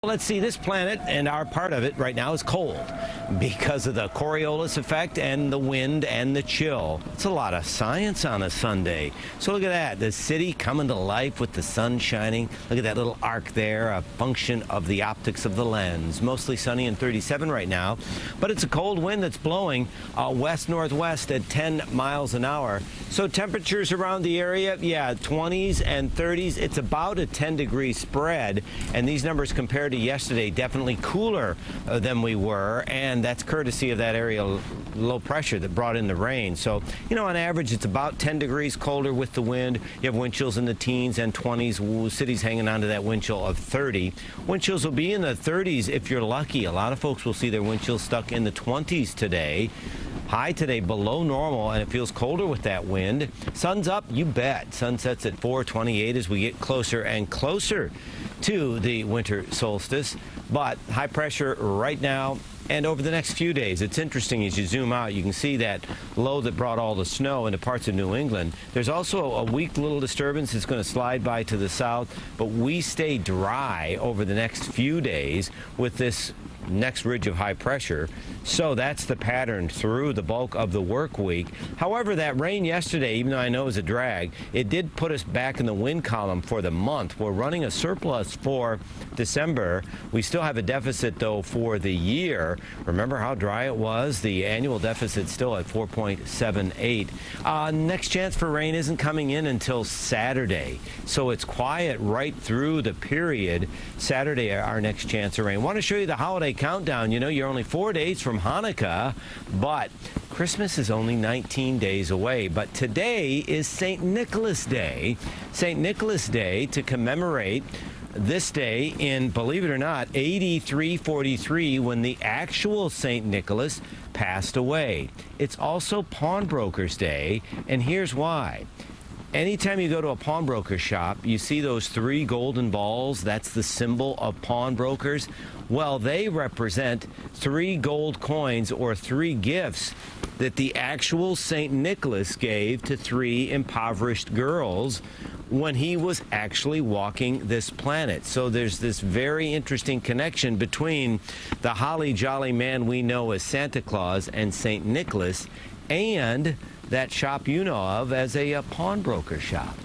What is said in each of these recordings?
Let's see, this planet and our part of it right now is cold because of the Coriolis effect and the wind and the chill. It's a lot of science on a Sunday. So look at that, the city coming to life with the sun shining. Look at that little arc there, a function of the optics of the lens. Mostly sunny and 37 right now, but it's a cold wind that's blowing west-northwest at 10 miles an hour. So temperatures around the area, yeah, 20s and 30s. It's about a 10-degree spread, and these numbers compared to yesterday definitely cooler than we were, and that's courtesy of that area low pressure that brought in the rain. So, you know, on average it's about 10 degrees colder with the wind. You have wind chills in the teens and 20s. Cities hanging on to that wind chill of 30. Wind chills will be in the 30s if you're lucky. A lot of folks will see their wind chills stuck in the 20s today. High today below normal, and it feels colder with that wind. Sun's up, you bet. Sun sets at 4:28 as we get closer and closer to the winter solstice. But high pressure right now and over the next few days. It's interesting as you zoom out, you can see that low that brought all the snow into parts of New England. There's also a weak little disturbance that's going to slide by to the south, but we stay dry over the next few days with this next ridge of high pressure. So that's the pattern through the bulk of the work week. However, that rain yesterday, even though I know it was a drag, it did put us back in the wind column for the month. We're running a surplus for December. We still have a deficit, though, for the year. Remember how dry it was? The annual deficit still at 4.78. Next chance for rain isn't coming in until Saturday. So it's quiet right through the period. Saturday, our next chance of rain. I want to show you the holiday countdown. You know, you're only 4 days from Hanukkah, but Christmas is only 19 days away. But today is St. Nicholas Day. St. Nicholas Day to commemorate this day in, believe it or not, 8343, when the actual St. Nicholas passed away. It's also Pawnbrokers Day, and here's why. Anytime you go to a pawnbroker shop, you see those 3 golden balls. That's the symbol of pawnbrokers. Well, they represent 3 gold coins or 3 gifts that the actual St. Nicholas gave to 3 impoverished girls when he was actually walking this planet. So there's this very interesting connection between the holly jolly man we know as Santa Claus and St. Nicholas and that shop you know of as a pawnbroker shop.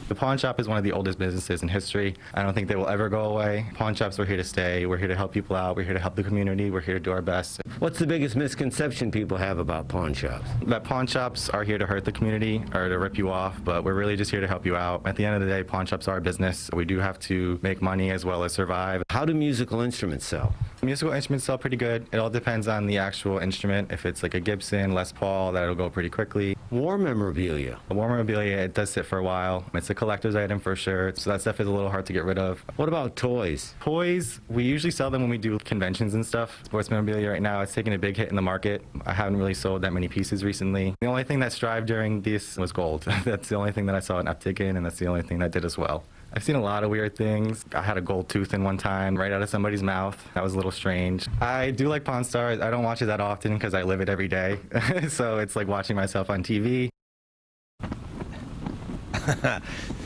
The pawn shop is one of the oldest businesses in history. I don't think they will ever go away. Pawn shops are here to stay. We're here to help people out. We're here to help the community. We're here to do our best. What's the biggest misconception people have about pawn shops? That pawn shops are here to hurt the community or to rip you off, but we're really just here to help you out. At the end of the day, pawn shops are a business. We do have to make money as well as survive. How do musical instruments sell? Musical instruments sell pretty good. It all depends on the actual instrument. If it's like a Gibson, Les Paul, that'll go pretty quickly. War memorabilia. War memorabilia, it does sit for a while. It's a collector's item for sure, so that stuff is a little hard to get rid of. What about toys? Toys, we usually sell them when we do conventions and stuff. Sports memorabilia right now, it's taking a big hit in the market. I haven't really sold that many pieces recently. The only thing that thrived during this was gold. That's the only thing that I saw an uptick in, and that's the only thing that did as well. I've seen a lot of weird things. I had a gold tooth in one time, right out of somebody's mouth. That was a little strange. I do like Pawn Stars. I don't watch it that often because I live it every day. So it's like watching myself on TV.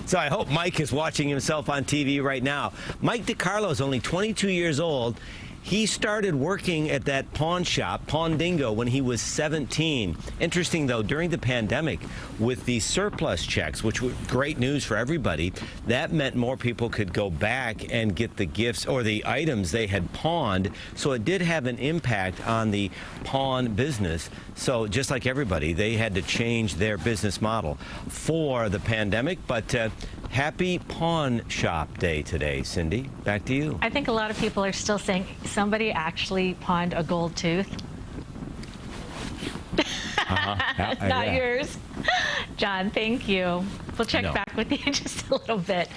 So I hope Mike is watching himself on TV right now. Mike DiCarlo is only 22 years old. He started working at that pawn shop, Pawn Dingo, when he was 17. Interesting, though, during the pandemic, with the surplus checks, which were great news for everybody, that meant more people could go back and get the gifts or the items they had pawned. So it did have an impact on the pawn business. So just like everybody, they had to change their business model for the pandemic. But happy Pawn Shop Day today, Cindy. Back to you. I think a lot of people are still saying somebody actually pawned a gold tooth. It's not yours. John, thank you. We'll check back with you in just a little bit.